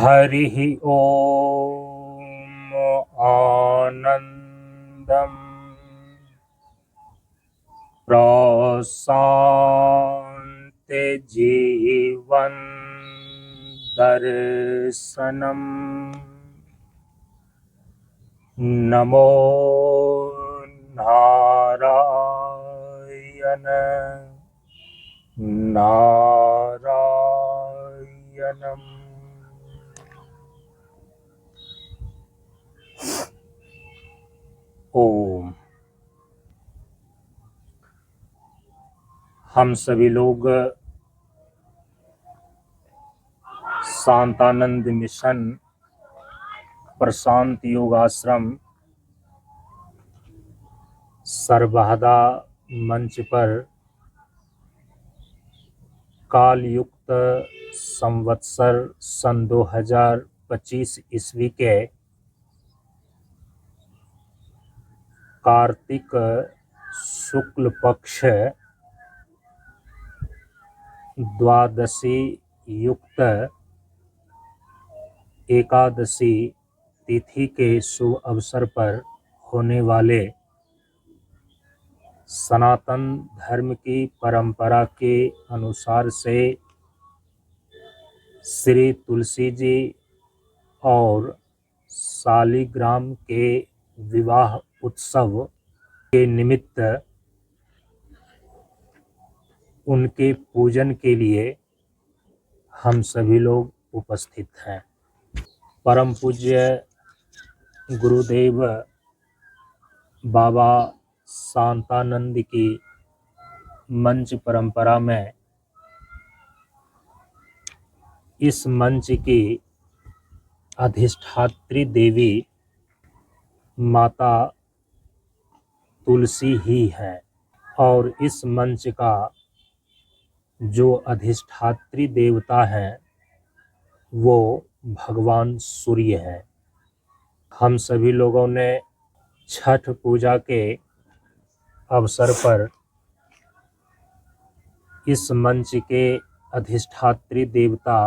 हरिः ॐ आनन्दम् प्रशान्ति जीवन दर्शनम् नमो नारायण नारायणम्। ओम। हम सभी लोग शांतानंद मिशन प्रशांत योगाश्रम सर्वहदा मंच पर काल युक्त संवत्सर सन 2025 ईस्वी के कार्तिक शुक्ल पक्ष द्वादशी युक्त एकादशी तिथि के शुभ अवसर पर होने वाले सनातन धर्म की परंपरा के अनुसार से श्री तुलसी जी और शालिग्राम के विवाह उत्सव के निमित्त उनके पूजन के लिए हम सभी लोग उपस्थित हैं। परम पूज्य गुरुदेव बाबा शांतानंद की मंच परंपरा में इस मंच की अधिष्ठात्री देवी माता तुलसी ही है और इस मंच का जो अधिष्ठात्री देवता है वो भगवान सूर्य है। हम सभी लोगों ने छठ पूजा के अवसर पर इस मंच के अधिष्ठात्री देवता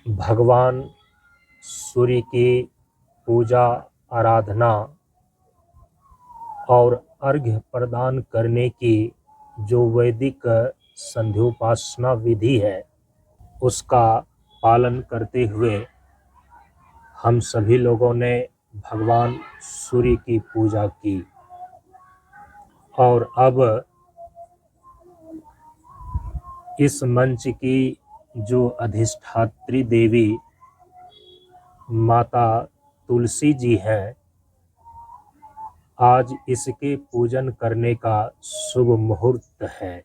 भगवान सूर्य की पूजा आराधना और अर्घ्य प्रदान करने की जो वैदिक संध्योपासना विधि है उसका पालन करते हुए हम सभी लोगों ने भगवान सूर्य की पूजा की। और अब इस मंच की जो अधिष्ठात्री देवी माता तुलसी जी हैं, आज इसके पूजन करने का शुभ मुहूर्त है।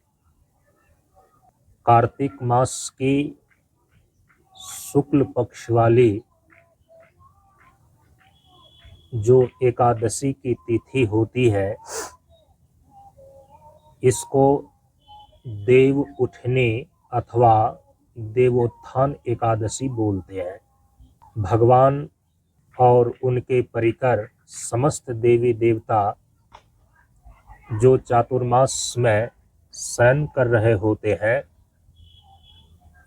कार्तिक मास की शुक्ल पक्ष वाली जो एकादशी की तिथि होती है इसको देव उठनी अथवा देवोत्थान एकादशी बोलते हैं। भगवान और उनके परिकर समस्त देवी देवता जो चातुर्मास में शयन कर रहे होते हैं,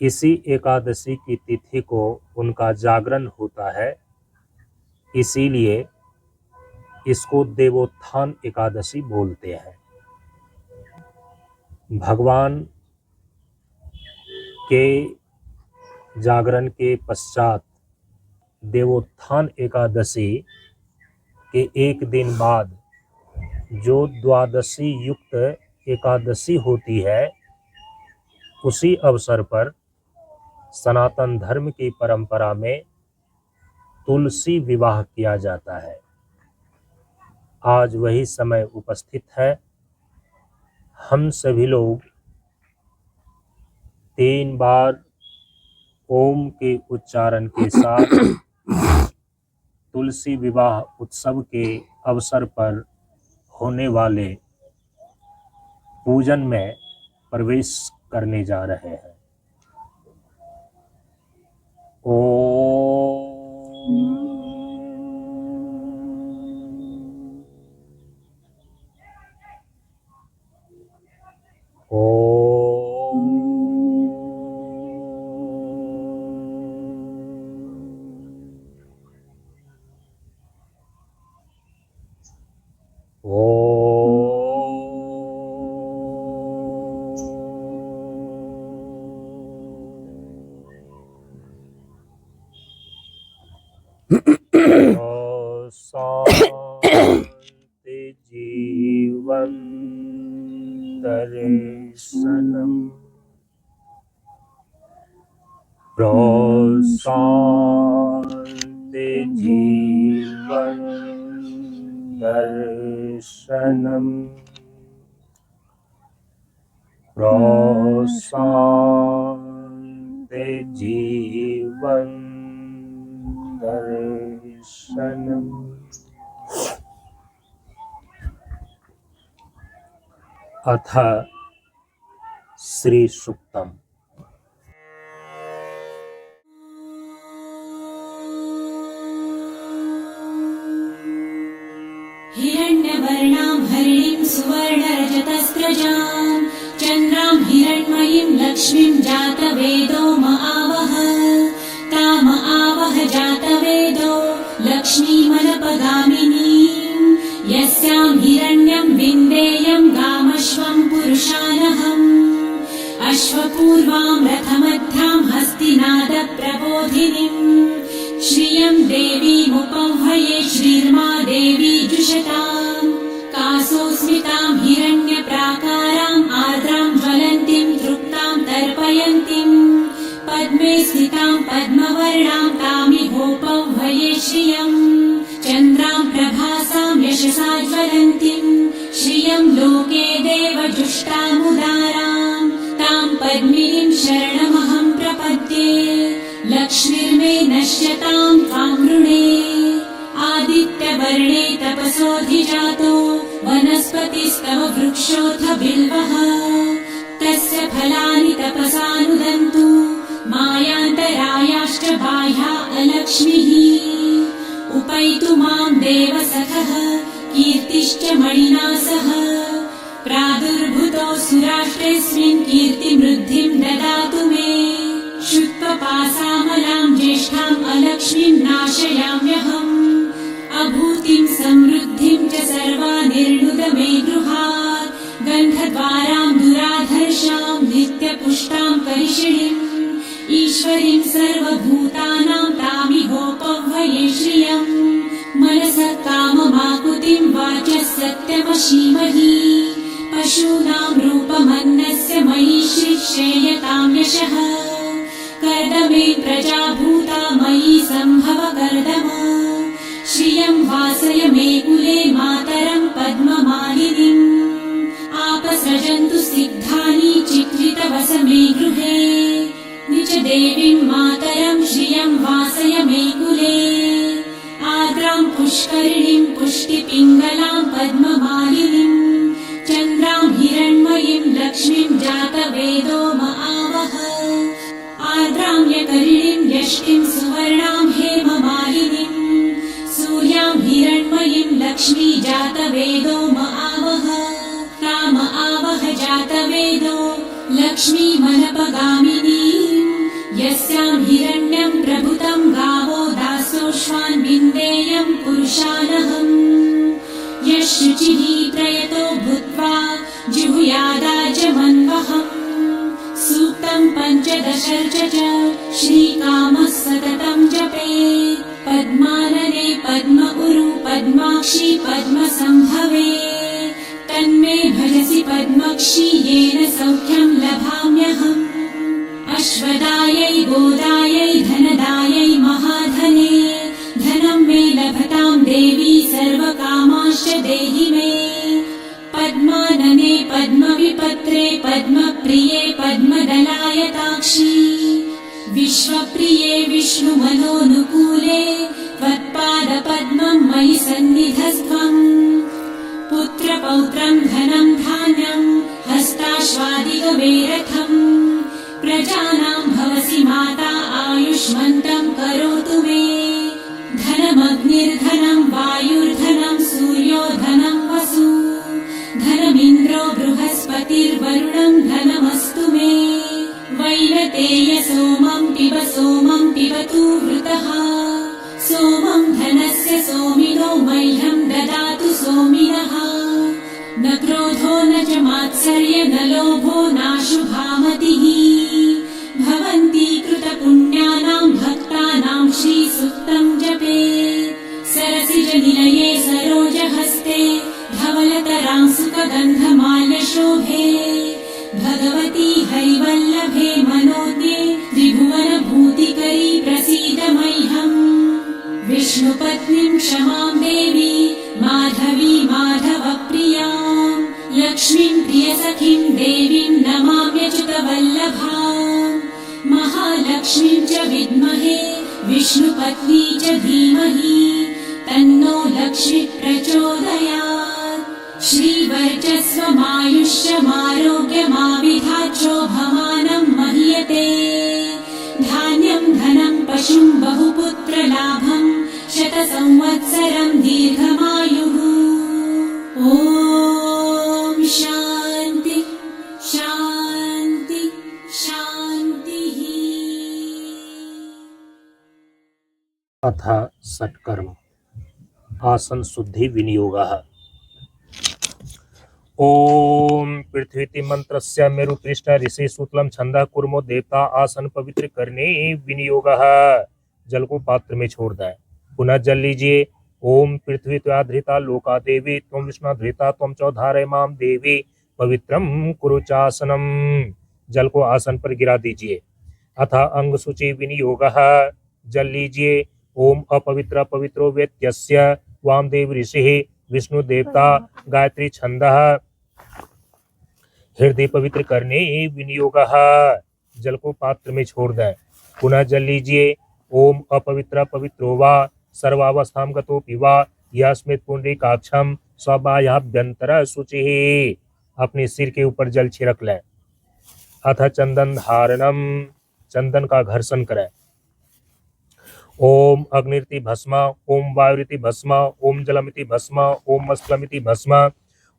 इसी एकादशी की तिथि को उनका जागरण होता है, इसीलिए इसको देवोत्थान एकादशी बोलते हैं। भगवान के जागरण के पश्चात देवोत्थान एकादशी के एक दिन बाद जो द्वादशी युक्त एकादशी होती है, उसी अवसर पर सनातन धर्म की परंपरा में तुलसी विवाह किया जाता है। आज वही समय उपस्थित है। हम सभी लोग 3 बार ओम के उच्चारण के साथ तुलसी विवाह उत्सव के अवसर पर होने वाले पूजन में प्रवेश करने जा रहे हैं। शांति जीवन दर्शनम शांति जीवन दर्शनम शांति जीवन दर्शनम। अथ श्री सूक्तम। हिरण्यवर्णां हरिणीं सुवर्णरजतस्रजां चन्द्रां हिरण्मयीं लक्ष्मीं जातवेदो महावह ताम आवह जातवेदो लक्ष्मीमनपगामिनीं यस्यां हिरण्यं विन्देयं गामश्वं पुरुषानहम् अश्वपूर्वां रथमध्यां हस्तिनादप्रबोधिनीं श्रियं देवीमुपह्वये श्रीर्मा देवी जुषताम् कासोऽस्मितां हिरण्यप्राकाराम् आर्द्रां ज्वलन्तीं तृप्तां तर्पयन्तीं पद्मे स्थितां पद्मवर्णां तामिहोपह्वये श्रियम् चन्द्रां प्रभासां यशसा ज्वलन्तीं श्रियं लोके देवजुष्टामुदारां तां पद्मिनीं शरणमहं प्रपद्ये लक्ष्मीर्मे नश्यतां त्वां वृणे आदित्यवर्णे तपसोऽधिजातो वनस्पतिस्तव वृक्षोऽथ बिल्वः तस्य फलानि तपसानुदन्तु मायान्तरायाश्च बाह्या अलक्ष्मीः उपैतु मां देवसखः कीर्तिश्च मणिना सह प्रादुर्भूतो सुराष्ट्रेऽस्मिन् कीर्तिमृद्धिं ददातु मे शुत्वपासामलां ज्येष्ठाम् अलक्ष्मीं नाशयाम्यहम् अभूतिं समृद्धिं च सर्वानिर्णुद मे गृहात् गन्धद्वारां दुराधर्षां नित्यपुष्टां करिषिणीम् ईश्वरीं सर्वभूतानां तामिहोपह्वये श्रियम् मनसः काममाकुतिं वाचः सत्यमशीमहि पशूनां रूपमन्नस्य मयि श्रेयतां यशः कर्दमे प्रजाभूता मयि सम्भव कर्दम श्रियं वासय मे कुले मातरं पद्ममालिनीम् आपसृजन्तु सिद्धानि चित्रितवस मे गृहे निज देवीं मातरं श्रियं वासय मे कुले आर्द्रां पुष्करिणीं पुष्टिपिङ्गलां पद्ममालिनीम् चन्द्रां हिरण्मयीं लक्ष्मीं जातवेदो महावह आर्द्रां यकरिणीं यष्टिं सुवर्णां हेममालिनीम् सूर्यां हिरण्मयीं लक्ष्मी जातवेदो महावह ताम आवह जातवेदो लक्ष्मीमनपगामिनीम् यस्यां हिरण्यं प्रभुतं गावो दासोऽश्वान् विन्देयं पुरुषानहम् यशुचिः प्रयतो भूत्वा जिहुयादाजमन्वहम् सूक्तं पञ्चदशर्च च श्रीकामः सततं जपेत् पद्मानने पद्म उरु पद्माक्षी पद्मसम्भवे तन्मे भजसि पद्मक्षी येन सौख्यं लभाम्यहम् अश्वदायै गोदायै धनदायै महाधने धनं मे लभतां देवी सर्वकामाश्च देहि मे पद्मानने पद्मविपत्रे पद्मप्रिये पद्मदलायताक्षी विश्वप्रिये विष्णुमनोनुकूले त्वत्पादपद्मं मयि सन्निधस्त्वम् पुत्रपौत्रं धनं धान्यं हस्ताश्वादिगवेरथम् प्रजानां भवसि माता आयुष्मन्तं करोतु मे धनमग्निर्धनं वायुर्धनं सूर्यो धनं वसु धनमिन्द्रो बृहस्पतिर्वरुणं धनमस्तु मे वैनतेय सोमं पिबतु वृतः सोमं धनस्य सोमिनो मह्यं ददातु सोमिनः। न क्रोधो न च मात्सर्य न लोभो नाशुभामतिः भवन्ति कृतपुण्यानां भक्तानां श्रीसूक्तं जपे सरसिजनिलये सरोजहस्ते धवलतरां सुखगन्धमाल्यशोभे भगवती हरिवल्लभे मनोज्ञे त्रिभुवनभूतिकरी प्रसीद मह्यम् विष्णुपत्नीं क्षमां देवी माधवी माधवप्रियां लक्ष्मीं प्रियसखीं देवीं नमाम्यच्युतवल्लभाम् महालक्ष्मीं च विद्महे विष्णुपत्नी च धीमहि तन्नो लक्ष्मी प्रचोदयात् श्रीवर्चस्वमायुष्यमारोग्यमाविधाचोभमानं मह्यते धान्यं धनं पशुं बहुपुत्रलाभं शतसंवत्सरं दीर्घमायुः ॐ शान्ति शान्ति शान्तिः। अथ षट्कर्म आसन शुद्धि विनियोगः। ओम पृथ्वीति मंत्रस्य मेरुपृष्ठ ऋषि सूतलम छंदः कुर्मो देवता आसन पवित्र करने विनियोगः। जल को पात्र में छोड़ दें। पुनः जल लीजिए। ओम पृथ्वी त्वाधृता लोका देवी त्वं विष्णुधृता त्वं चौधारय माम देवी पवित्रम कुरुचासनम। जल को आसन पर गिरा दीजिए। अथ अंग शुचि विनियोगः। जल लीजिए। ओम अपवित्र पवित्रो वेत्यस्य वामदेव ऋषिः विष्णु देवता गायत्री छंदः हृदय पवित्र करने विनियोगः। जल को पात्र में छोड़ दें। पुनः जल लीजिए। ओम अपवित्र पवित्रो वा सर्वावस्थां गतो पिवा यस्मित् पुंडरीकाक्षं स्वबाह्याभ्यंतर शुचिः। अपने सिर के ऊपर जल छिड़क लें। अथ चंदन धारणम। चंदन का घर्षण करें। ओम अग्निरिति भस्म ओम वायुरिति भस्म ओम जलमिति भस्म ओम मस्लमिति भस्म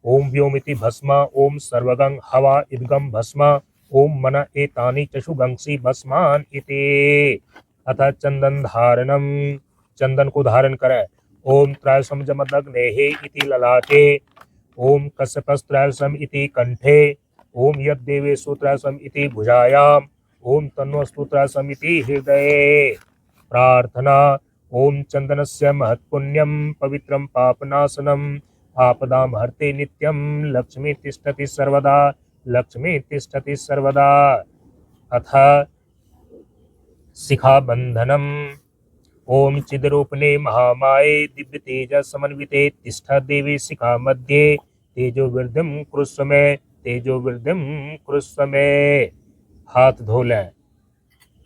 ओम व्योमिति भस्म ओम सर्वगं हवा इद्गम भस्म ओम मन एतानि चशुगंसि भस्मान इति। अथ चंदन धारणम। चंदन को धारण करें। ओम त्रयसम जमदग्नेः इति ललाटे ओम कश्यपस्त्रयसम इति कंठे ओम यद्देवेषु त्रयसम इति भुजायाम ओम तन्वस्तु त्रयसम इति हृदये। प्रार्थना। ओम चंदनस्य महत्पुण्यं पवित्रं पापनाशनम् आपदां हर्ते नित्यं लक्ष्मी तिष्ठति सर्वदा लक्ष्मी तिष्ठति सर्वदा। अथ शिखाबन्धनम्। ओम चिद्रूपिणे महामाये दिव्य तेज समन्विते तिष्ठ देवी शिखा मध्ये तेजो वृद्धिं कुरुष्व मे तेजो वृद्धिं कुरुष्व मे। हाथ धो लें।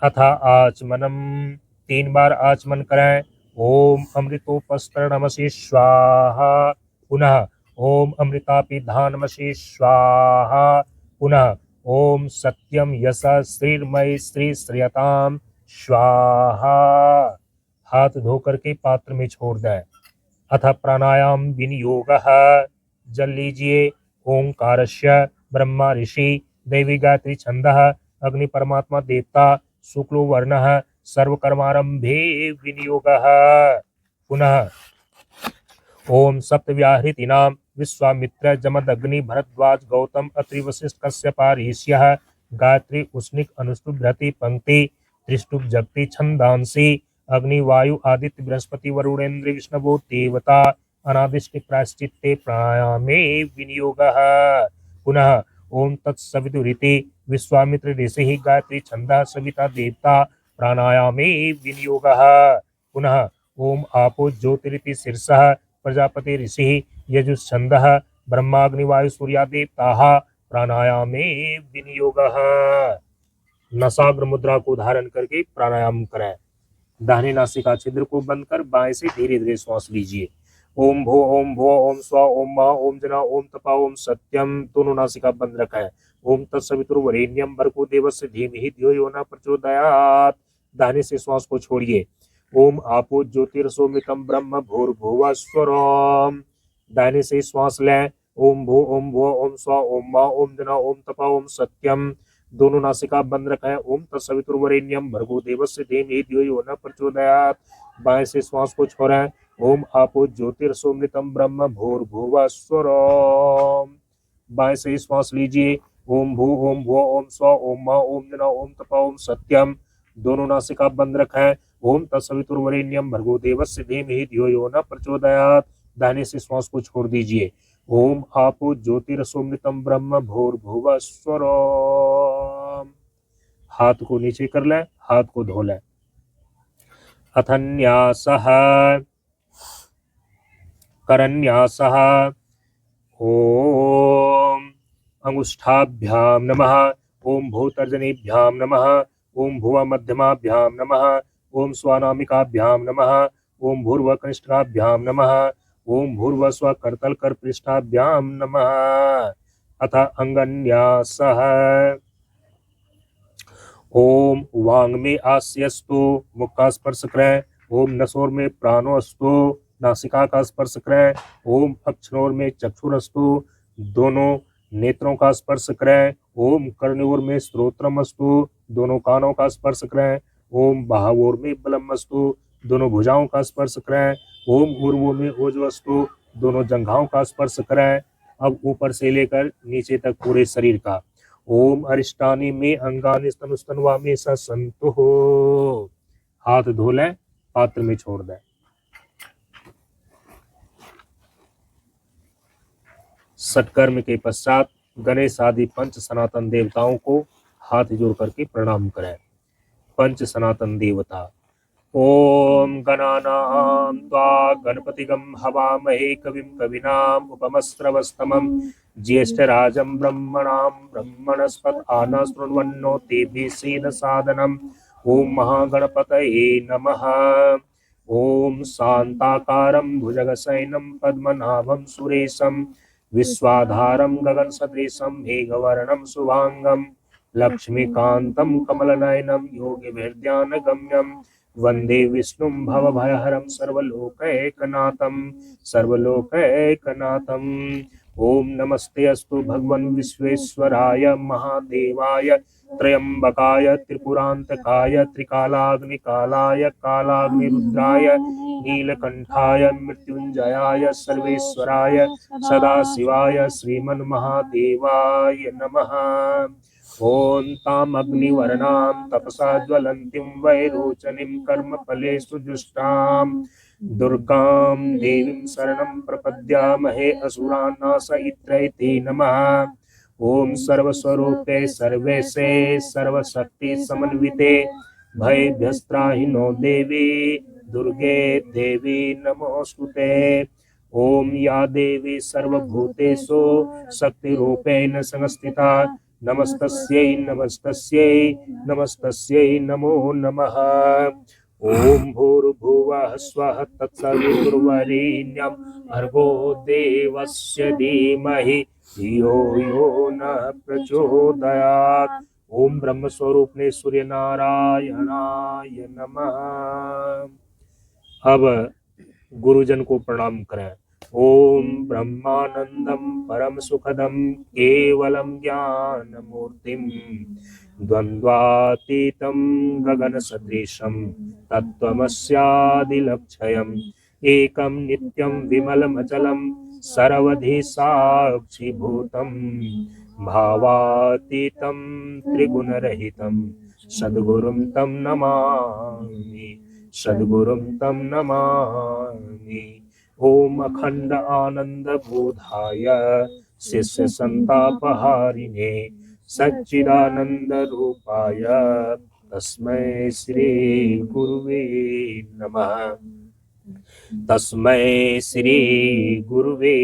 अथ आचमनम्। 3 बार आचमन करें। ओम अमृतोपस्करणमसि स्वाहा। पुनः ओम अमृतापिधानमसि स्वाहा। पुनः ओम सत्यम यश श्रीर्मय श्री श्रियताम स्वाहा। हाथ धोकर के पात्र में छोड़ दें। अथ प्राणायाम विनियोगः। जल लीजिए। ओंकारस्य ब्रह्मा ऋषि देवी गायत्री छंदः अग्नि परमात्मा देवता शुक्लो वर्णः सर्वकर्मारंभे विनियोगः। पुनः ओम सप्तव्याहृतीनां विश्वामित्र जमदग्नि भरद्वाज गौतम अत्रि वशिष्ठ कश्यप ऋषयः गायत्री उष्णिक अनुष्टुप बृहति पंक्ति त्रिष्टुप जगति छंदांसि अग्नि वायु आदित्य बृहस्पति वरुणेन्द्र विष्णवो देवता अनादिष्टिक प्रायश्चित्ते प्राणायामे विनियोगः। पुनः ओम तत्सवितुरिति विश्वामित्र ऋषिः गायत्री छंदः सविता देवता प्राणायामे विनियोगः। पुनः ओम आपो ज्योतिरिति शीर्षः प्रजापति ऋषिः यजुश्छंदः ब्रह्माग्निवायु सूर्यादेवताः प्राणायामे विनियोगः। नसाग्र मुद्रा को धारण करके प्राणायाम करें। दाहिने नासिका छिद्र को बंद कर बाएं से धीरे धीरे श्वास लीजिए। ओम भो ओम स्व ओम मा ओम जना ओम तपा ओम सत्यम। दोनों नासिका बंद रखें। ओम तत्सवितुर्वरेण्यं भर्गो देवस्य धीमहि धियो यो न प्रचोदयात्। दाहिने से श्वास को छोड़िए। ओम आपो ज्योतिरसोमितम ब्रह्म भूर्भुवः स्वरम्। दाहिने से श्वास लें। ओम भो ओम स्व ओम मा ओम जना ओम तपा ओम सत्यम। दोनों नासिका बंद रखें। ओम तत्सवितुर्वरेण्यं भर्गो देवस्य धीमहि धियो यो न प्रचोदयात्। बाएं से श्वास को छोड़ें। ओम आपो ज्योतिर्सोमृतम ब्रह्म भूर्भुवः स्वः। बाएं से श्वास लीजिए। ओम भू ओम भुव ओम स्व ओम म ओम नमः ओम तप ओम सत्यम। दोनों नासिका बंद रखें। ओम तत्सवितुर्वरेण्यम भर्गो देवस्य धीमहि धियो यो न प्रचोदयात्। दाहिने से श्वास को छोड़ दीजिए। ओम आपो ज्योतिर्सोमृतम ब्रह्म भूर्भुवः स्वः। हाथ को नीचे कर लें, हाथ को धो लें। अथन्यासः करन्यासः। ओम अंगुष्ठाभ्यां नमः। ओम भूतर्जनीभ्यां नमः। ओम भुव मध्यमाभ्यां नमः। ओम स्वानामिकाभ्यां नमः। ओम भूर्व कनिष्ठाभ्यां नमः। ओम भूर्व स्व करतल कर पृष्ठाभ्यां नमः। अथ अंगन्यासः। ओम वांग में आस्यस्तु, मुख का स्पर्श करें। ओम नसोर में प्राणोस्तु, नासिका का स्पर्श करें। ओम अक्षनोर में चक्षुरस्तु, दोनों नेत्रों का स्पर्श करें। ओम कर्णयोर में श्रोत्रमस्तु, दोनों कानों का स्पर्श करें। ओम बाहुओर में बलमस्तु, दोनों भुजाओं का स्पर्श करें। ओम ऊर्वों में ओजवस्तु, दोनों जंघाओं का स्पर्श करें। अब ऊपर से लेकर नीचे तक पूरे शरीर का। ओम अरिष्टानि में अंगानि स्तनुस्तन्वा में सन्तुः। हाथ धो लें, पात्र में छोड़ दें। सत्कर्म के पश्चात गणेश आदि पंच सनातन देवताओं को हाथ जोड़ करके प्रणाम करें। पंच सनातन देवता। ओम गणानां त्वा गणपतिगं हवामहे कविं कवीनाम् उपमश्रवस्तमं ज्येष्ठराजं ब्रह्मणां ब्रह्मणस्पत आनशृण्वन्नोतिभिः सेदसादनम्। ओम महागणपतये नमः। ओम शान्ताकारं भुजगशयनं पद्मनाभं सुरेशं विश्वाधारं गगनसदृशं मेघवर्णं शुभांगं लक्ष्मीकान्तं कमलनयनं योगिभिर्ध्यानगम्यं वन्दे विष्णुं भवभयहरं सर्वलोकैकनाथं। ओम नमस्ते अस्तु भगवन् विश्वेश्वराय महादेवाय त्र्यंबकाय त्रिपुरांतकाय त्रिकालाग्निकालाय कालाग्निरुद्राय नीलकंठाय मृत्युंजयाय सर्वेश्वराय सदाशिवाय श्रीमन्महादेवाय नमः। ओम तामग्निवर्णां तपसा ज्वलन्तीं वैरोचनीं कर्मफलेषु जुष्टां दुर्गां देवीं शरणं प्रपद्यामहे असुरान्नाशयित्र्यै नमः। ओम सर्वस्वरूपे सर्वेशे सर्वशक्ति समन्विते भयभ्यस्त्राहिनो देवी दुर्गे देवी नमोस्तुते। ओम या देवी सर्वभूतेषु शक्तिरूपेण संस्थिता नमस्तस्यै नमस्तस्यै नमस्तस्यै नमो नमः। ओम भूर्भुवः स्वः तत्सवितुर्वरेण्यं भर्गो देवस्य धीमहि धियो यो नः प्रचोदयात्। ओम ब्रह्म स्वरूप ने सूर्य नारायणाय नमः। अब गुरुजन को प्रणाम करें। ओम ब्रह्मानंदं परम सुखदं केवलं ज्ञानमूर्तिं द्वन्द्वातीतं गगनसदृशं तत्त्वमस्यादिलक्ष्यम् एकं नित्यं विमलमचलं सर्वधि साक्षिभूतं भावातीतं त्रिगुणरहितं सद्गुरुं तं नमामि सद्गुरुं तं नमामि। ओम अखंड आनंद बोधाय शिष्य संतापहारिणे सच्चिदानंद रूपाय तस्मै श्री गुरुवे नमः। तस्मै श्री गुरुवे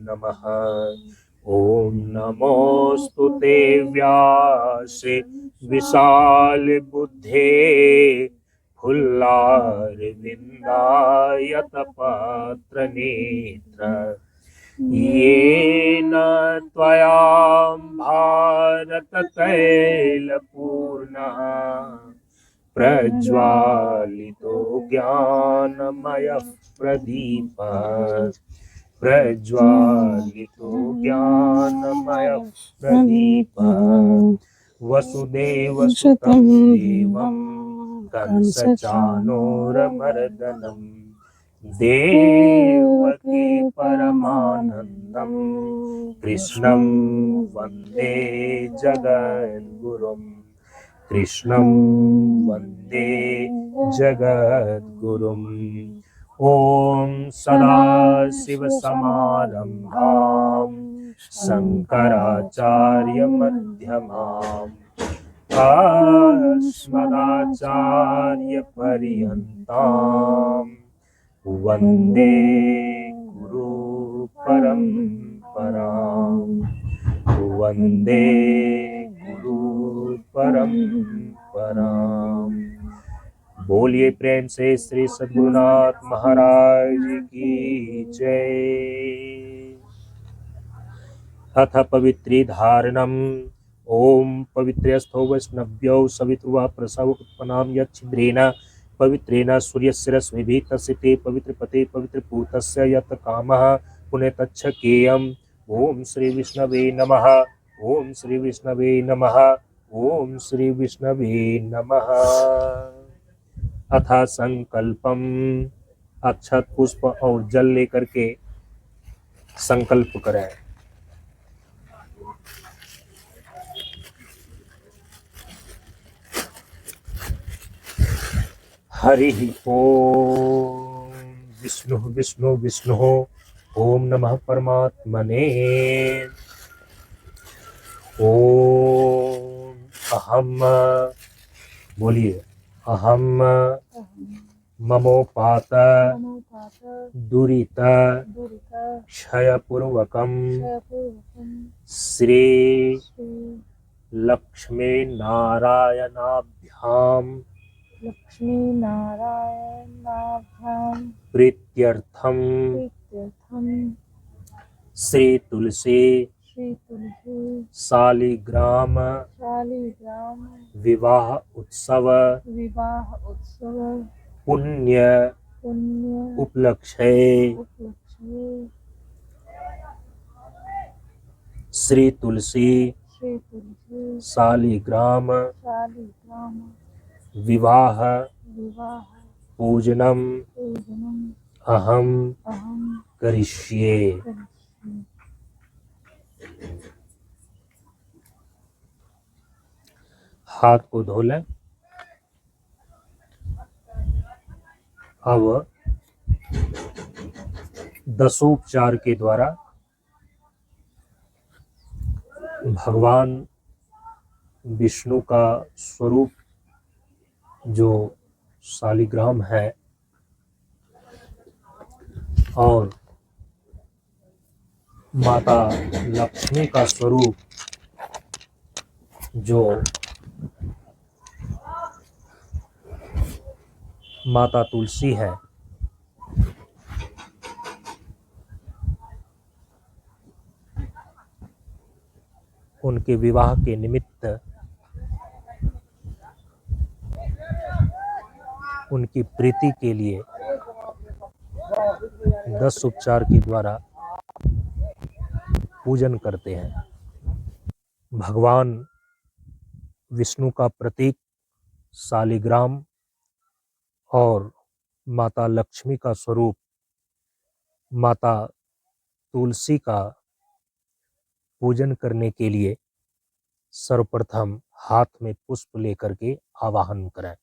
नमः। ओम नमोस्तुते व्यासे विशाल बुद्धे फुल्लारविन्दायत पात्र नेत्र येन त्वया भारत तैलपूर्णः प्रज्वालितो ज्ञानमयः प्रदीपः प्रज्वालितो ज्ञानमयः प्रदीपः वसुदेवसुतं देवं कंसचाणूरमर्दनं देवकी परमानंदम कृष्णं वंदे जगद्गुरुम कृष्णं वंदे जगद्गुरुम। ओम सदाशिवसमारंभां शंकराचार्यमध्यमाम् अस्मदाचार्यपर्यन्तां वन्दे गुरुपरम्परां वन्दे गुरुपरम्परां। बोलिए प्रेम से श्री सद्गुरुनाथ महाराज की जय। अथ पवित्री धारणम्। ओम पवित्र्यस्थो वैष्णव्यो सवितुर्वा प्रसव उत्पन्नां यच्छिद्रेण पवित्रेण सूर्यस्य रश्मिभिः तस्य ते पवित्रपते पवित्रपूतस्य यत् कामः पुण्यतच्छकेयम्। ओम श्री विष्णवे नमः। ओम श्री विष्णवे नमः। ओम श्री विष्णवे नमः। अथा संकल्पम। अक्षत पुष्प और जल लेकर के संकल्प करें। हरि ओम। विष्णु विष्णु विष्णु। ओम नमः परमात्मने। ओम अहम। बोलिए अहम ममोपात दुरित क्षयपूर्वकम श्री लक्ष्मी नारायणाभ्याम लक्ष्मी नारायणाभ्यां प्रीत्यर्थम श्री तुलसी शालिग्राम विवाह उत्सव पुण्य उपलक्ष्ये श्री तुलसी शालिग्राम विवाह पूजनम अहम करिष्ये। हाथ को धो लें। अब दशोपचार के द्वारा भगवान विष्णु का स्वरूप जो शालिग्राम है और माता लक्ष्मी का स्वरूप जो माता तुलसी है, उनके विवाह के निमित्त उनकी प्रीति के लिए 10 उपचार के द्वारा पूजन करते हैं। भगवान विष्णु का प्रतीक शालिग्राम और माता लक्ष्मी का स्वरूप माता तुलसी का पूजन करने के लिए सर्वप्रथम हाथ में पुष्प लेकर के आवाहन करें।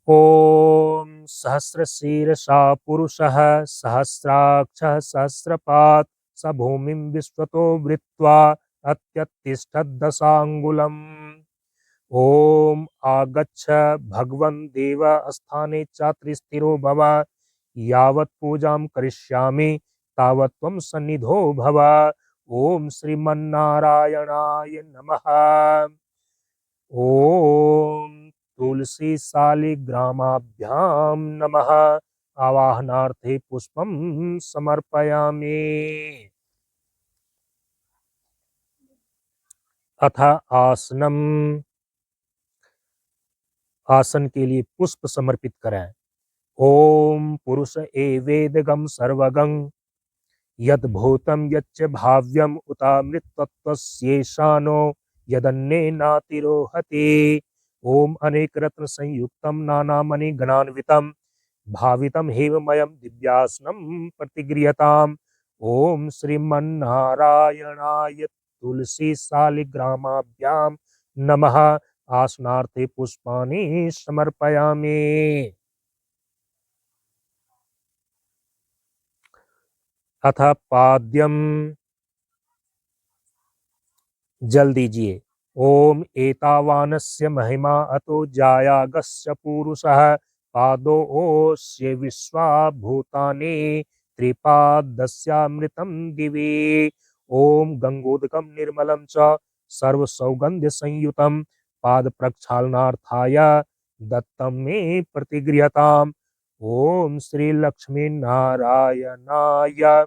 ओम सहस्रशीर्षा पुरुषः सहस्राक्षः सहस्रपात् स भूमिं विश्वतो वृत्वा अत्यतिष्ठत् दशांगुलम्। ओम आगच्छ भगवन् देव स्थाने चात्रिस्थिरो भव यावत् पूजां करिष्यामि तावत् त्वं सन्निधो भव। ओम श्रीमन्नारायणाय नमः। ओम तुलसी शालिग्रामाभ्यां नमः। आवाहनार्थे पुष्पं समर्पयामि। अथ आसनम। आसन के लिए पुष्प समर्पित करें। ओम पुरुष एवेदगम सर्वगं यद भूतम यच्च भाव्यम उतामृतत्वस्येषानो यदन्ये नातिरोहति। ओम अनेक रत्न संयुक्तम नानामणि गणान्वितम भावितं हेममयं दिव्यासनं प्रतिगृह्यताम्। ओम श्रीमन्नारायणाय तुलसी सालिग्रामाभ्यां नमः। आसनार्थे पुष्पाणि समर्पयामि। अथ पाद्यम, जल दीजिए। ओम एतावानस्य महिमा अतो जायागस्य पुरुषः पादो ओस्य विश्वा भूतानि त्रिपादस्यामृतं दिवे। ओम गंगोदकं निर्मलं च सर्वसौगंध्य संयुतं पाद प्रक्षालनार्थाय दत्तं मे प्रतिगृह्यताम्। ओम श्री लक्ष्मी नारायणाय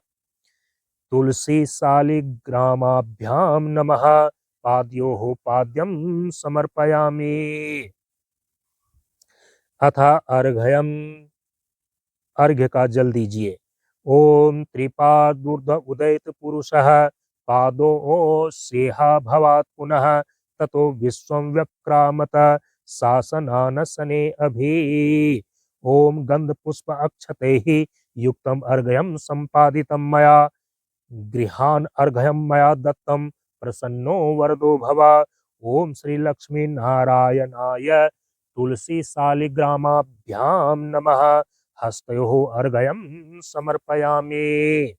तुलसी सालिग्रामाभ्यां नमः। पाद्योः पाद्यं समर्पयामि। अथ अर्घ्यम, अर्घ्य का जल दीजिए। ओम त्रिपादूर्ध्व उदयित पुरुषः पादो सेहा भवात् पुनः ततो विश्वं व्यक्रामत शासनानसने अभि। ओम गंध पुष्प अक्षतैः युक्तम् अर्घ्यं सम्पादितं मया गृहान अर्घ्यं मया दत्तं प्रसन्नो वरदो भव। ओम श्री लक्ष्मी नारायणाय तुलसी सालिग्रामाभ्यां नमः। हस्तयोः अर्घ्यं समर्पयामि।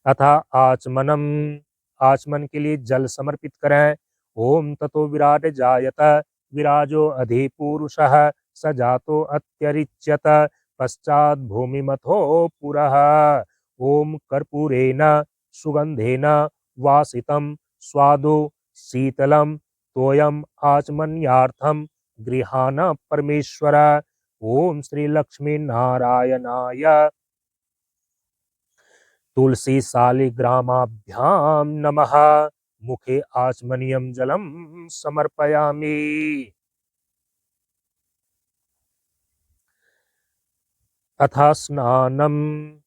अथा आचमनम, आचमन के लिए जल समर्पित करें। ओम ततो विराट जायत विराजो अधिपुरुषः स जातो अत्यरिच्यत पश्चात भूमिमथो पुरः। ओम कर्पूरेण सुगंधेन वासितं स्वादु शीतलं तोयम आचमन्यार्थं गृहाण परमेश्वर। ओम श्री लक्ष्मी नारायणाय तुलसी सालिग्रामाभ्यां नमः। मुखे आचमनीयं जलं समर्पयामि। अथा स्नानम,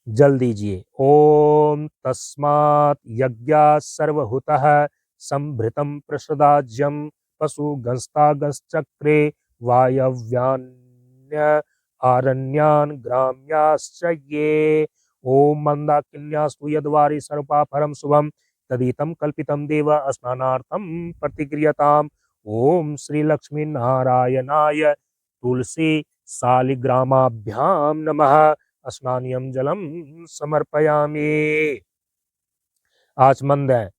जल दीजिए। ओम तस्मात् यज्ञात् सर्वहुतः संभृतं प्रसदाज्यं पशुगंस्तागंश्चक्रे वायव्यान्य आरण्यान् ग्राम्याश्च ये। ओम मंदाकिन्यास्तु यद्वारि सर्वपापहरं शुभं तदितं कल्पितं देव स्नानार्थं प्रतिगृह्यताम्। ओम श्री लक्ष्मी नारायणाय तुलसी सालिग्रामाभ्यां नमः। स्नानियं जलं समर्पयामि। आचमन दें।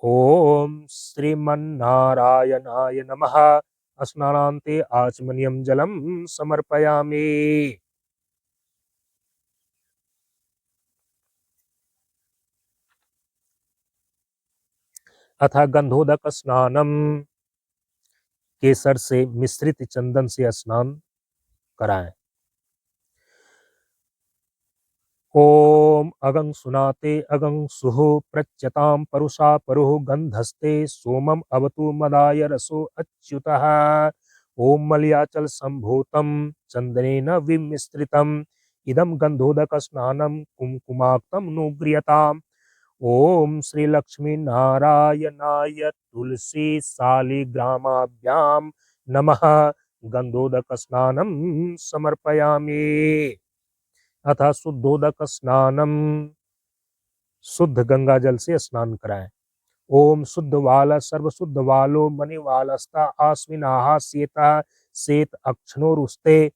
ओम श्रीमन्नारायणाय नमः। स्नानान्ते आचमनीयं जलं समर्पयामि। अथ गंधोदक स्नानम, केसर से मिश्रित चंदन से स्नान कराएं। ओम अगं सुनाते अगं सुः प्रच्यतां परुषा परुः गंधस्ते सोमम अवतु मदाय रसो अच्युतः। ओम मलयाचल संभूतं चंदनेन विमिश्रितम् इदं गंधोदक स्नानं कुमकुमाक्तं नु गृह्यताम्। ओम श्री लक्ष्मी नारायणाय तुलसी सालिग्रामाभ्यां नमः। गंधोदक स्नानं समर्पयामि। अतः शुद्धोदक स्नानम, शुद्ध गंगा जल से स्नान कराएं। ओम शुद्ध वाल सर्व शुद्ध वालो मणिवालस्ता आस्विनाः सेता सेत अक्षणोरुस्ते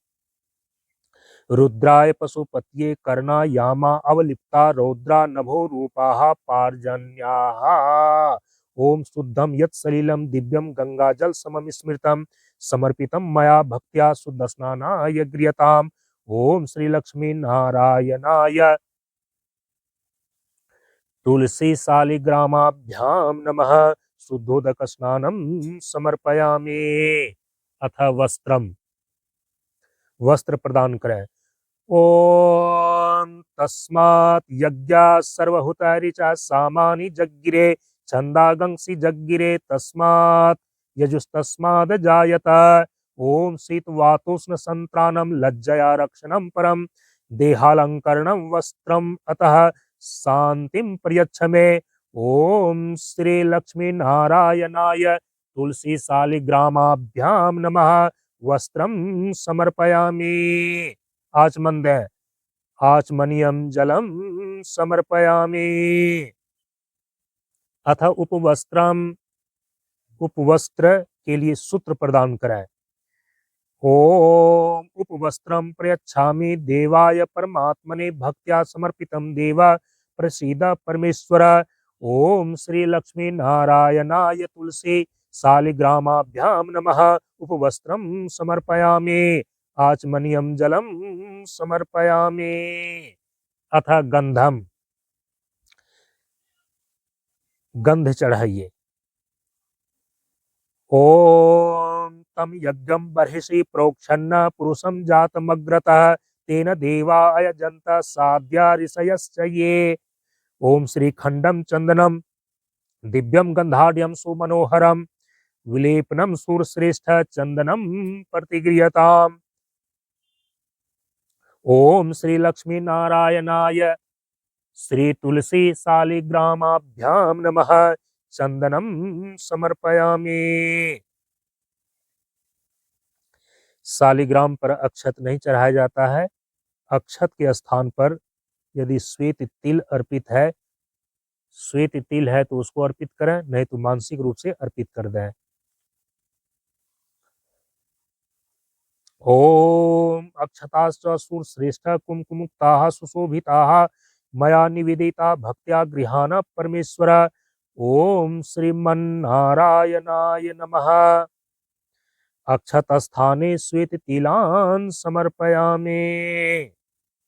रुद्राय पशुपतये कर्णा यामा अवलिप्ता रौद्रा नभो रूपाः पार्जन्याः। ओम शुद्धम यत् सलिलं दिव्यं गंगाजल समम स्मृतं समर्पितं मया भक्त्या शुद्ध स्नानाय गृह्यताम्। ओम श्री लक्ष्मी नारायणाय तुलसी सालिग्रामाभ्यां नमः। शुद्धोदक स्नानं समर्पयामि। अथ वस्त्रम, वस्त्र प्रदान करें। ओम तस्मात् यज्ञात् सर्वहुतैरिचा सामानि जग्गिरे छन्दागंसि जग्गिरे तस्मात् यजुस्तस्माद् जायत। ओम शीतवातोष्ण संत्राणं लज्जया रक्षणं परं देहालंकरणं वस्त्रम् अतः शांतिं प्रयच्छ मे। ओम श्री लक्ष्मी नारायणाय तुलसी सालिग्रामाभ्यां नमः। वस्त्रं समर्पयामि। आचमन दें। आचमनीयं जलं समर्पयामि। अथ उपवस्त्र के लिए सूत्र प्रदान कराएं। ओम उपवस्त्रं प्रयच्छामि देवाय परमात्मने भक्त्या समर्पितं देव प्रसीद परमेश्वर। ओम श्री लक्ष्मी नारायणाय तुलसी शालिग्रामाभ्यां नमः। उपवस्त्रं समर्पयामि। आचमनीयं जलं समर्पयामि। अथ गंधम, गंध चढ़ाइए। ओम तम यज्ञं बर्हिषि प्रोक्षन्न पुरुषं जातमग्रतः तेन देवा अयजन्त साध्या ऋषयश्च ये। ओम श्री खंडम चंदनम दिव्यम गंधाढ्यम सुमनोहरम विलेपनम सूरश्रेष्ठ चंदनम प्रतिगृह्यताम्। ओम श्री लक्ष्मी नारायणाय श्री तुलसी शालिग्रामाभ्यां नमः। चंदनम समर्पयामि। शालिग्राम पर अक्षत नहीं चढ़ाया जाता है। अक्षत के स्थान पर यदि श्वेत तिल अर्पित है, श्वेत तिल है तो उसको अर्पित करें, नहीं तो मानसिक रूप से अर्पित कर दें। ओम अक्षताश्च सुरश्रेष्ठ कुमकुमुक्ताः सुशोभिताः मया निवेदिता भक्त्या गृहाण परमेश्वर। ओम श्रीमन्नारायणाय नमः। अक्षत स्थाने श्वेत तिलान् समर्पयामि।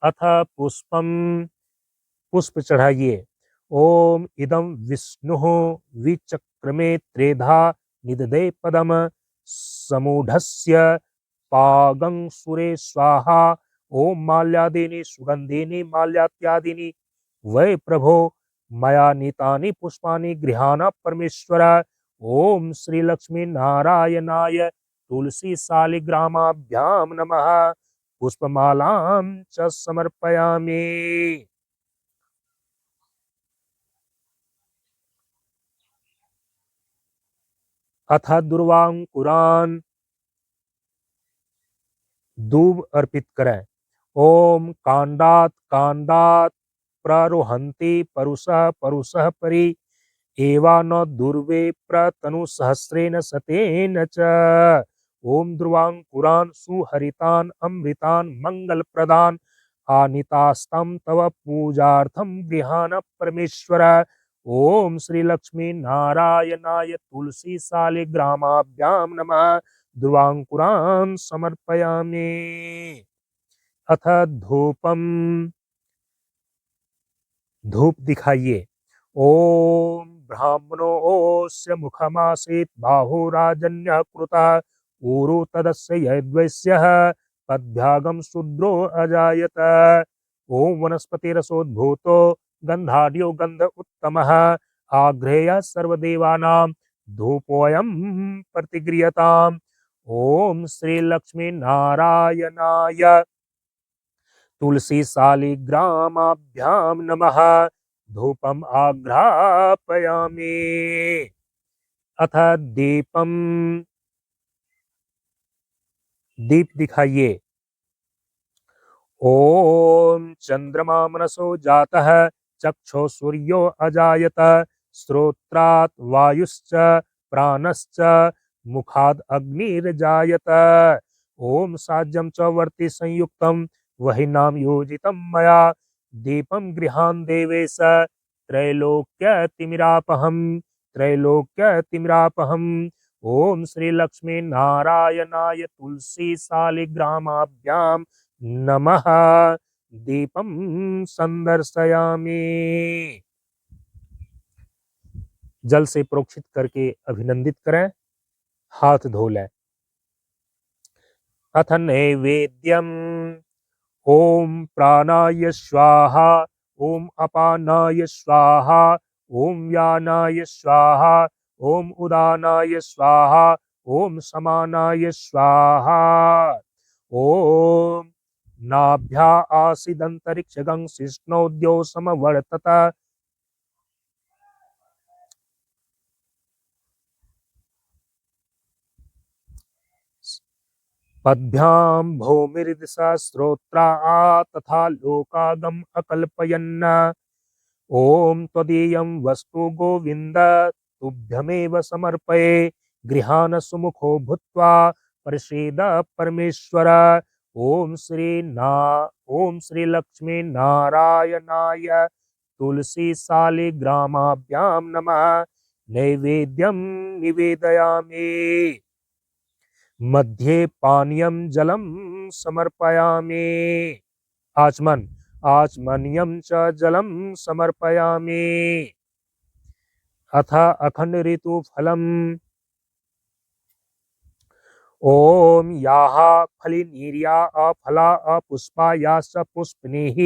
अथ पुष्पम, पुष्प चढ़ाइए। ओम इदं विष्णुः विचक्रमे त्रेधा निददे पदम समूढ़स्य पागं सुरे स्वाहा। ओम माल्यादीनि सुगंधीनि माल्यात्यादीनि वै प्रभो मया नीतानि पुष्पाणि गृहाण परमेश्वर। ओम श्री लक्ष्मी नारायणाय तुलसी शालिग्रामाभ्यां नमः। पुष्पमालां च समर्पयामि। अथ दुर्वांकुरान्, दूब अर्पित करें। ओम कांडात कांडात प्ररोहन्ति परुषः परुषः परि एवा न दुर्वे प्रतनु सहस्रेण शतेन च। ओम ध्रुवांकुरान् सुहरितान् अमृतान् मंगलप्रदान् आनीतास्तं तव पूजार्थं गृहाण परमेश्वर। ओम श्री लक्ष्मी नारायणाय तुलसी शालिग्रामाभ्यां नमः। ध्रुवांकुरान् समर्पयामि। अथ धूपम, धूप दिखाइए। ओम ब्राह्मणोऽस्य मुखमासीत् बाहुराजन्यः कृतः ऊरु तदस्य यद्वैस्यः पद्भ्यागं शूद्रो अजायत। ओम वनस्पतिरसोद्भूतो गन्धाढ्यो गन्ध उत्तमः आघ्रेयः सर्वदेवानां धूपोऽयं प्रतिगृह्यताम्। ओम श्री लक्ष्मी नारायणाय तुलसी शालिग्रामाभ्यां नमः। धूपम आघ्रापयामि। अथ दीपम, दीप दिखाइए। ओम चंद्रमा मनसो जातः चक्षो सूर्यो अजायत श्रोत्रात् वायुश्च प्राणश्च मुखाद् अग्निर्जायत। ओम साज्यं च वर्ति संयुक्तं वह्निनां योजितं मया दीपं गृहाण देवेश त्रैलोक्यतिमिरापहं त्रैलोक्यतिमिरापहम्। ओम श्री लक्ष्मी नारायणाय तुलसी शालिग्रामाभ्यां नमः। दीपं संदर्शयामि। जल से प्रोक्षित करके अभिनंदित करें, हाथ धो लें। अथ नैवेद्यम। ओम प्राणाय स्वाहा। ओम अपानाय स्वाहा। ओम व्यानाय स्वाहा। ओम उदानाय स्वाहा। ओम समानाय स्वाहा। ओम नाभ्या आसीदंतरिक्षगं शिष्णोद्यो समवर्तत। पद्भ्यां भौमिर्दिशा श्रोत्रा तथा लोकागम अकल्पयन्। ओम त्वदीयं वस्तु गोविंद तुभ्यमेव समर्पये। गृहान सुमुखो भूत्वा प्रसीद परमेश्वर। ओम श्री लक्ष्मी नारायणाय तुलसी सालिग्रामाभ्यां नमः। नैवेद्यं निवेदयामि। मध्ये पानीयं जलं समर्पयामि। आचमनीयं च जलं समर्पयामि। अथ अखंड ऋतु फलम्। ओम याः फलिनीर्या अफला अपुष्पा याश्च पुष्पिणीः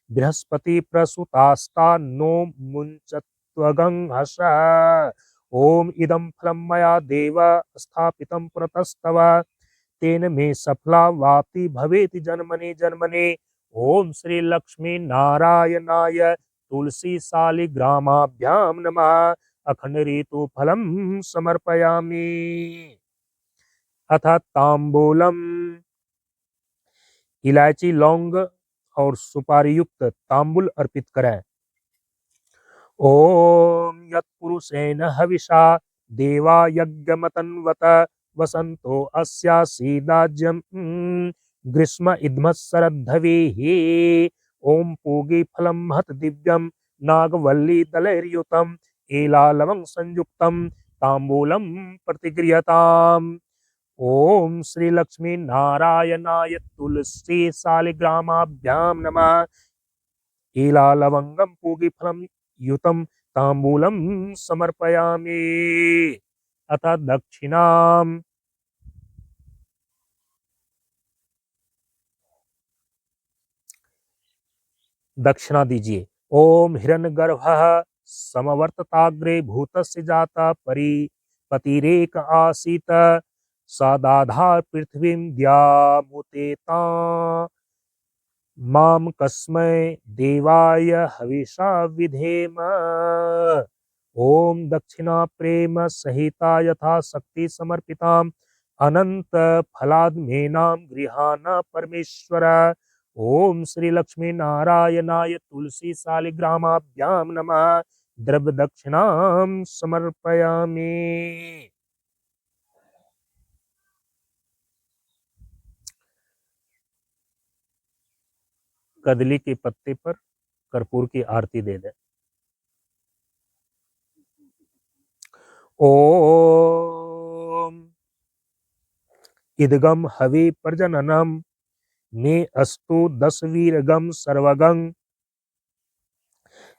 बृहस्पति प्रसूतास्ता नो मुञ्चत्वगं हसः। ओम इदं फलं मया देव स्थापितं पुरतस्तव तेन मे सफला वाप्ति भवेति जन्मनि जन्मनि। ओम श्री लक्ष्मी नारायणाय तुलसी सालिग्रामाभ्यां नमः। अखंड ऋतु फलं समर्पयामि। अथ तांबूलम। इलायची लौंग और सुपारी युक्त तांबूल अर्पित करें। ओम यत्पुरुषेण हविषा देवा यज्ञमतन्वत वसंतो अस्यासीदाज्यं ग्रीष्म इद्मत्सरद्धवेः। ओम पूगी फलं महत दिव्यं नागवल्ली दलैर्युतम् एलालवं संयुक्तं तांबूलं प्रतिगृह्यताम्। ओम श्री लक्ष्मी नारायणाय तुलसी सालिग्रामाभ्यां नमः। ईलालवंगम पूगीफलम युतम तांबूलम समर्पयामि। अथ दक्षिणाम। दक्षिणा दीजिए। ओम हिरण्यगर्भः समवर्तताग्रे भूतस्य जाता पतिरेक आसीत सदाधार पृथ्वीं द्यामुतेता माम कस्मै देवाय हविषा विधेम। ओम दक्षिणा प्रेम सहिता यथा शक्ति समर्पिताम अनंत फलाद्मेनां गृहाण परमेश्वर। ओम श्री लक्ष्मी नारायणाय तुलसी सालिग्रामाभ्यां नमः। द्रव्य दक्षिणां समर्पयामि। कदली के पत्ते पर कर्पूर की आरती दे दें। ओम इदगम हवि प्रजननम मे अस्तु दशवीरगम सर्वगं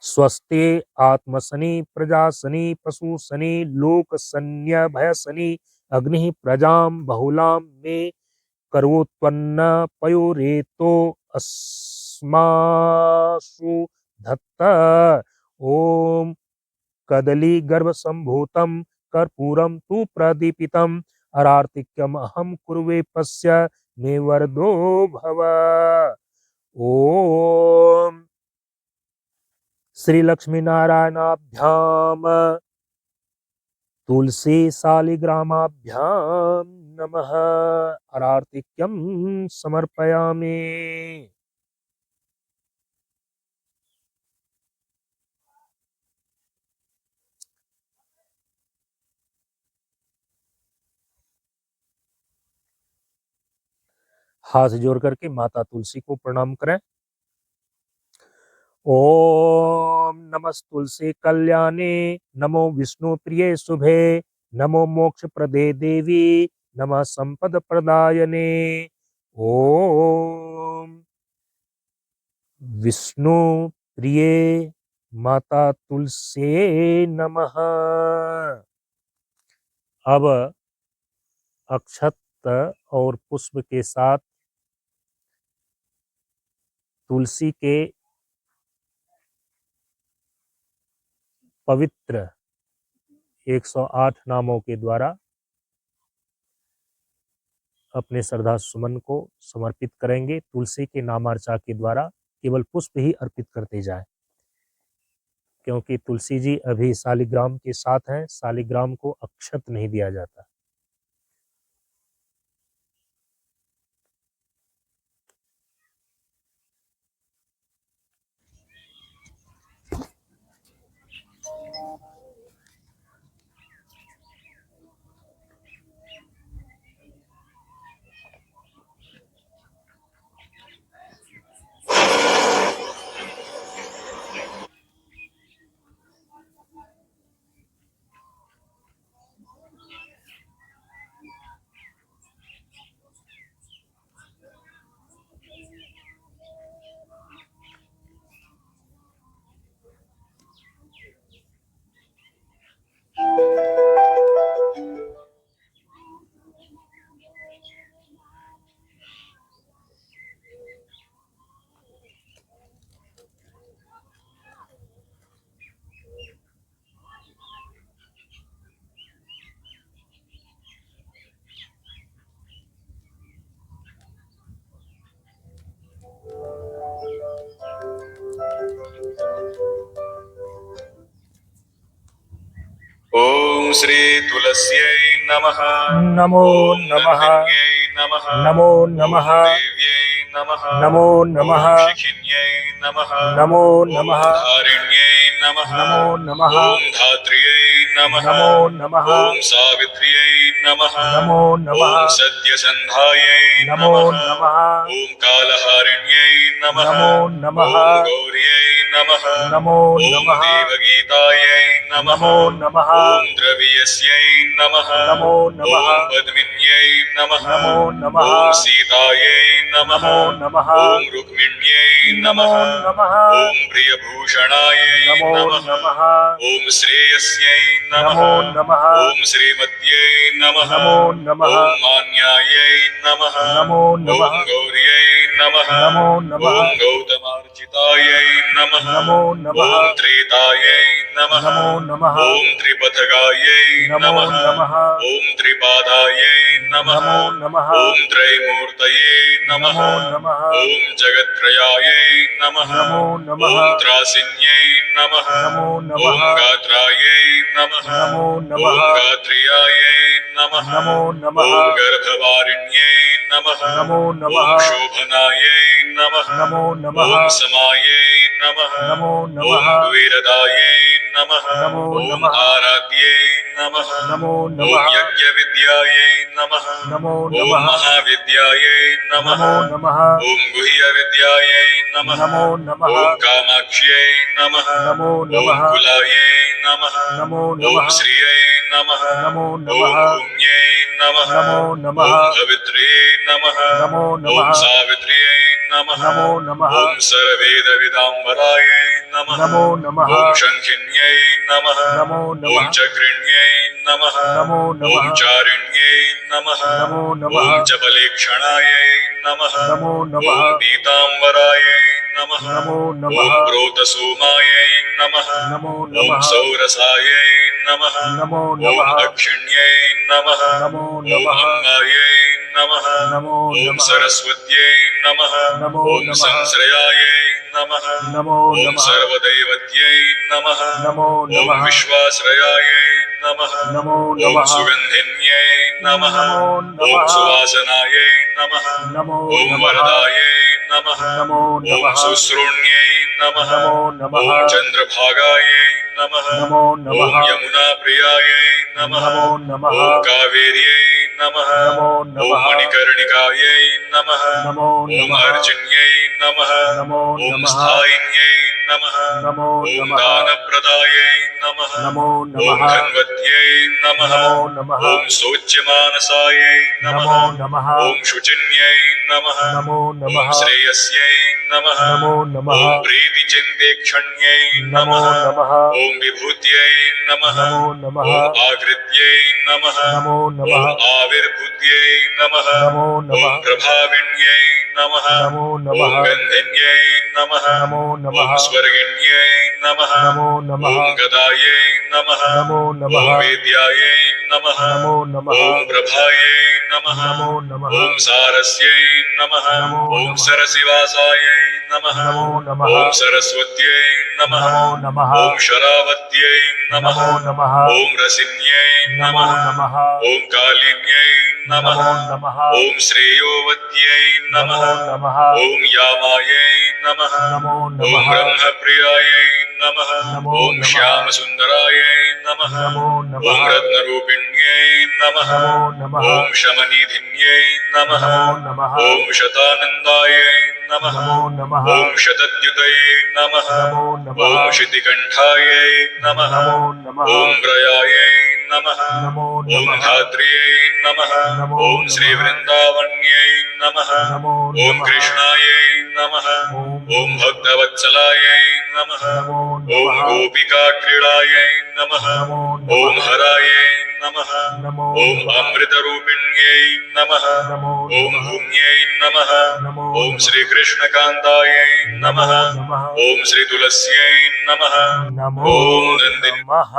स्वस्ति आत्मसनि प्रजासनि पशुसनि लोकसन्य भयसनि अग्नि प्रजां बहुलां मे करोत्पन्न पयोरेतो अस्मासु धत्त। ओम कदली गर्भ संभूतम कर्पूरम तु प्रदीपितम अरार्तिक्यम अहम कुर्वे पश्य मे वरदो भव। ओम श्री लक्ष्मी नारायणाभ्याम तुलसी सालिग्रामाभ्यां नमः। अरार्तिक्यम समर्पयामि। हाथ जोड़ करके माता तुलसी को प्रणाम करें। ओम नमस्तुलसी कल्याणे नमो विष्णु प्रिय शुभे नमो मोक्ष प्रदे देवी नमः संपद प्रदायने। ओम विष्णु प्रिय माता तुलसी नमः। अब अक्षत और पुष्प के साथ तुलसी के पवित्र 108 नामों के द्वारा अपने श्रद्धा सुमन को समर्पित करेंगे। तुलसी के नामार्चा के द्वारा केवल पुष्प ही अर्पित करते जाएं, क्योंकि तुलसी जी अभी शालिग्राम के साथ हैं। शालिग्राम को अक्षत नहीं दिया जाता। ॐ श्री तुलस्यै नमः। नमो ॐ नमः। नन्दिन्यै नमः। नमो नमः। ॐ देव्यै नमः। नमो नमः। ॐ शिखिन्यै नमः। नमो ॐ नमः। धारिण्यै नमः। नमो नमः। ॐ धात्र्यै नमः। नमो नमः। ॐ सावित्र्यै नमः। नमो नमः। ॐ सत्यसन्धायै नमो नमः। नमः। ॐ कालहारिण्यै नमः। नमो नमः। ॐ गौर्यै नमः। नमो ॐ नमः। देवगीतायै नमः। नमो नमः। ॐ द्रवियस्यै नमः। नमो नमः। ॐ पद्मिन्यै नमः। नमो नमः। ॐ सीतायै नमः। नमो नमः। ॐ रुक्मिण्यै नमः। नमो नमः। ॐ प्रियभूषणायै नमो नमः। नमः। ॐ श्रेयस्यै नमः। नमो नमः। ॐ श्रीमत्यै नमः। नमो नमः। ॐ मान्यायै नमः। नमो नमः। ॐ गौर्यै नमः। नमो नमः। ॐ गौतमार्चितायै नमः। नमो नमः। ॐ त्रेतायै नमः। नमो नमः। ॐ त्रिपथगायै नमो नमः। नमः। ॐ त्रिपादायै नमः। नमो नमः। ॐ त्रैमूर्तये नमः। नमो नमः। ॐ जगत्त्रयायै नमः। नमो नमः। ॐ त्रासिन्यै नमः। नमो नमः। ॐ गात्रायै नमः। नमो नमः। ॐ गात्रियायै नमः। नमो नमः। ॐ गर्भवारिण्यै नमः। नमो नमः। ॐ शोभनायै नमः। नमो नमः। ॐ समायै नमः। नमो नमः। ॐ द्विरदायै नमः। नमो ॐ नमः। आराध्यै नमः। नमो ॐ नमः। यज्ञविद्यायै नमः। नमो ॐ नमः। महाविद्यायै नमः। नमो नमः। ॐ गुह्यविद्यायै नमः। नमो नमः। ॐ कामाक्ष्यै नमः। नमो ॐ नमः। कुलायै नमः। नमो ॐ नमः। श्रियै नमः। नमो ॐ नमः। भूम्यै नमः। नमो नमः। ॐ भवित्र्यै नमः। नमो नमः। ॐ सावित्र्यै नमः। नमो नमः। ॐ सर्ववेदविदाम्बरायै नमः। नमो नमः। ॐ शङ्खिन्यै नमः। नमो नमः। ॐ चक्रिण्यै नमः। नमो नमः। ॐ चारिण्यै नमः। नमो नमः। ॐ चपलेक्षणायै नमः। नमो नमः। ॐ पीताम्बरायै नमः। नमो नमः। ॐ प्रोतसूमायै नमः। नमो ॐ नमः। सौरसायै नमः। नमो ॐ नमः। अक्षिण्यै नमः। नमो ॐ नमः। अङ्गायै नमः। नमो ॐ नमः। सरस्वत्यै नमः। नमो ॐ नमः। संश्रयायै नमः। नमो ॐ नमः। सर्वदैवत्यै नमः। नमो ॐ नमः। विश्वाश्रयायै नमः। नमो ॐ नमः। सुगन्धिन्यै नमः। नमो ॐ नमः। सुवासनायै नमः। नमो ॐ नमः। वरदायै नमः। नमो ॐ नमः। शुश्रूण्यै नमः। नमो नमः। ॐ चन्द्रभागायै नमः। नमो नमः। ॐ यमुनाप्रियायै नमः। नमो नमः। ॐ कावेर्यै नमः। नमो ॐ नमः। मणिकर्णिकायै नमः। नमो ॐ नमः। अर्जुन्यै नमः। नमो ॐ नमः। स्थायिन्यै नमः। नमो ॐ नमः। दानप्रदायै नमः। नमो ॐ नमः। धन्वत्यै नमः। नमो नमः। ॐ शोच्यमानसायै नमः। नमो नमः। ॐ शुचिन्यै नमः। नमो ॐ नमः। श्रेयस्यै नमः। नमो नमः। ॐ प्रीतिचिन्तेक्षण्यै नमो नमः। नमः। ॐ विभूत्यै नमः। नमो नमः। ॐ आकृत्यै नमः। नमो नमः। ॐ आविर्भूत्यै नमः। नमो नमः। ॐ प्रभाविन्यै नमः। नमो नमः। ॐ गन्धिन्यै नमः। नमो नमः। ॐ स्वर्गिण्यै नमः। नमो नमः। ॐ गदायै नमः। नमो नमः। ॐ वेद्यायै नमः। नमो नमः। ॐ प्रभायै नमः। नमो नमः। ॐ सारस्यै नमः। नमो ॐ नमः। सरसिवासायै नमः। नमो नमः। ॐ सरस्वत्यै नमः। नमो नमः। ॐ शरावत्यै नमः। नमो नमः। ॐ रसिन्यै नमो नमः। नमः। ॐ कालिन्यै नमः। नमो नमः। ॐ श्रेयोवत्यै नमः। नमो नमः। ॐ यामायै नमः। नमो ॐ नमः। ब्रह्मप्रियायै नमः। नमो ॐ नमः। श्यामसुन्दरायै नमः। नमो नमः। ॐ रत्नरूपिण्यै नमः। नमो नमः। ॐ शमनिधिन्यै नमः। नमो नमः। ॐ शतानन्दायै नमः। नमो नमः। ॐ शतद्युतये नमः। नमो नमः। ॐ शितिकण्ठायै नमः। नमो नमः। ॐ प्रयायै नमः। नमो ॐ नमः। धात्र्यै नमः। नमो ॐ नमः। श्रीवृन्दावन्यै नमः। नमो ॐ नमः। कृष्णायै नमः। ॐ भक्तवत्सलायै नमः। नमो ॐ नमः। गोपिकाक्रीडायै नमः। नमो ॐ नमः। हरायै नमः। नमो ॐ नमः। अमृतरूपिण्यै नमः। नमो ॐ नमः। भूम्यै नमः। नमो ॐ नमः। श्रीकृष्णकान्तायै नमः। नमो नमः। ॐ श्रीतुलस्यै नमः। नमो ॐ नन्दिनी नमः।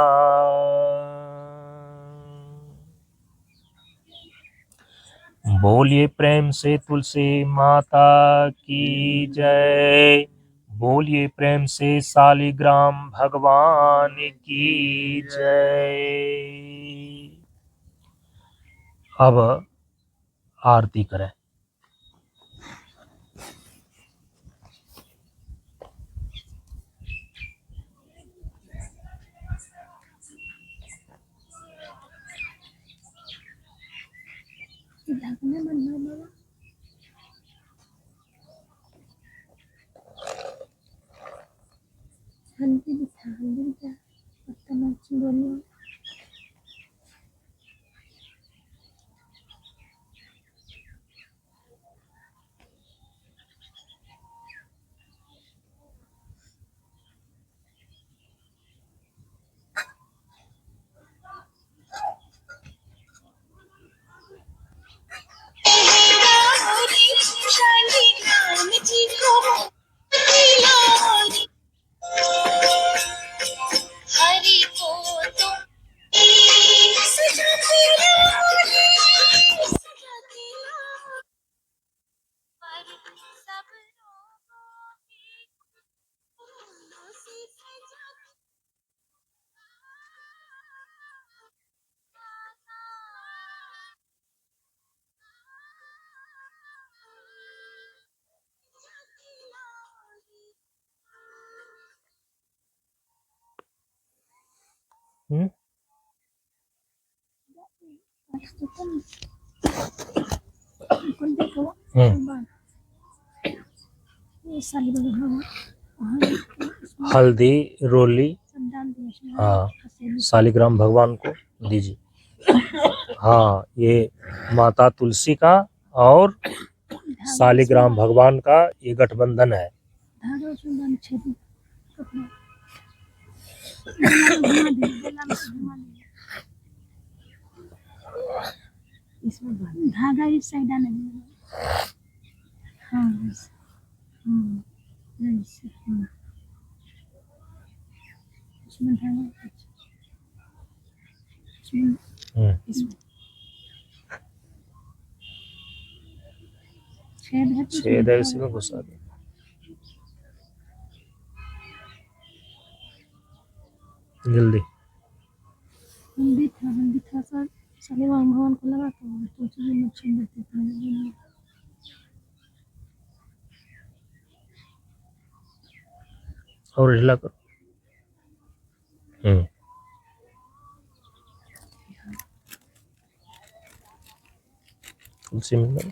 बोलिए प्रेम से तुलसी माता की जय। बोलिए प्रेम से शालिग्राम भगवान की जय। अब आरती करें। हल्दी रोली, हाँ, शालिग्राम भगवान को दीजिए। हाँ, ये माता तुलसी का और शालिग्राम भगवान का ये गठबंधन है। धागा इस साइड आने दो। हाँ इसमें धागा इसमें छेद है, इसी में घुसा दे। जल्दी। हल्दी था सर शालिग्राम भगवान को लगा तो तुलसी जी में छेद देते थे। और हिला करो। तुलसी में लगा।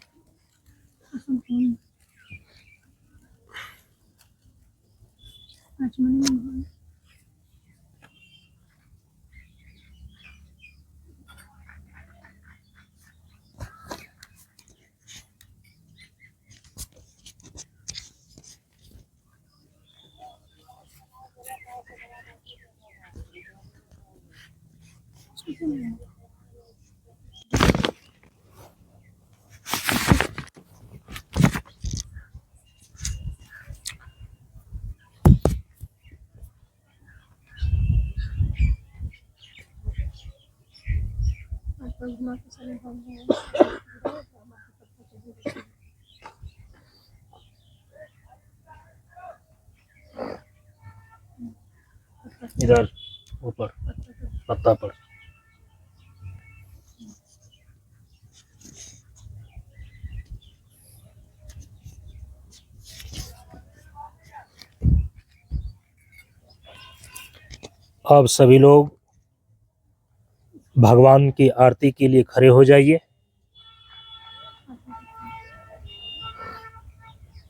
इधर ऊपर पत्ता पर। अब सभी लोग भगवान की आरती के लिए खड़े हो जाइए।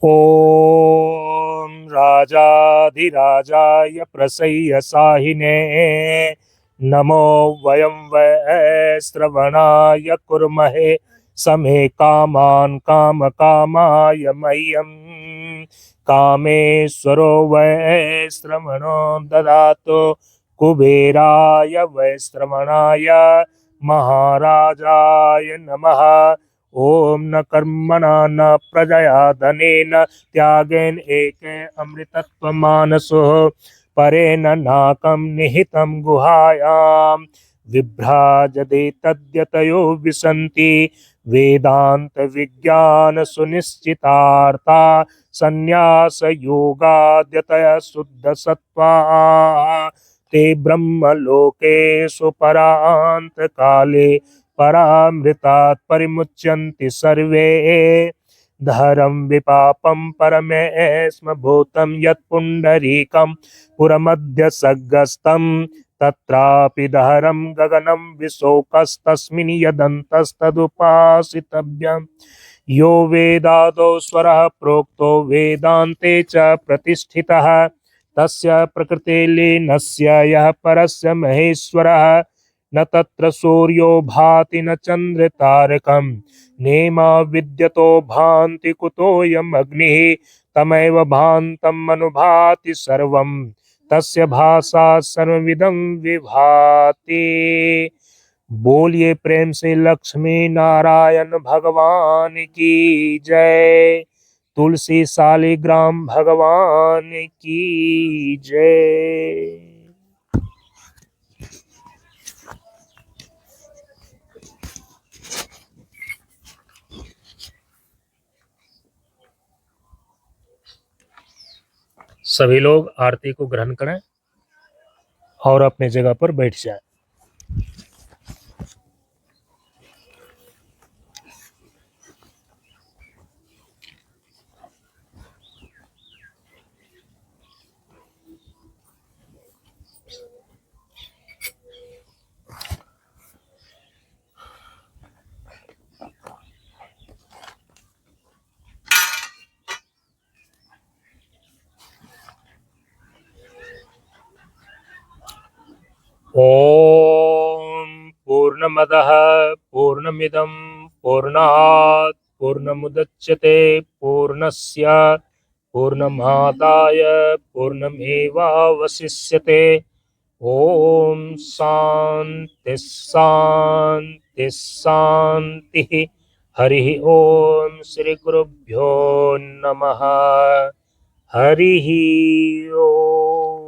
ओम राजाधिराजाय प्रसय्यसाहिने नमो वयं वै श्रवणाय कुर्महे समे कामान् कामकामाय मह्यं कामेश्वरो वै श्रवणो ददातु कुबेराय वै श्रवणाय महाराजाय नमः। ओम न कर्मणा न प्रजया धनेन त्यागेन एक अमृतत्व मानसो परेण नाकं निहितं गुहायां विभ्राजते तद्यतयो विसन्ति वेदांत विज्ञान सुनिश्चितार्था संन्यास योगाद्यतय शुद्ध सत्वा ते ब्रह्मलोकेषु परांत काले परामृतात् परिमुच्यन्ति सर्वे धरम विपापम परमेस्म भूतं यत्पुंडरीकं पुरमध्य सग्गस्तं तत्रापि दहरं गगनं विशोकस्तस्मिन् यदन्तस्तदुपासितव्यम् यो वेदादौ स्वरः प्रोक्तो वेदान्ते च प्रतिष्ठितः तस्य प्रकृते लीनस्य यः परस्य महेश्वरः न तत्र सूर्यो भाति न चन्द्रतारकम् नेमा विद्यतो भान्ति कुतोऽयम् अग्निः तमेव भान्तम् अनुभाति सर्वम् तस्य भाषा सर्वविदं विभाति। बोलिए प्रेम से लक्ष्मी नारायण भगवान की जय। तुलसी शालिग्राम भगवान की जय। सभी लोग आरती को ग्रहण करें और अपने जगह पर बैठ जाएं। ओम पूर्णमदः पूर्णमिदं पूर्णात् पूर्णमुदच्यते पूर्णस्य पूर्णमादाय पूर्णमेवावशिष्यते। ओम शांति शांति शांति। हरि ओम श्री गुरुभ्यो नमः। हरि ओम।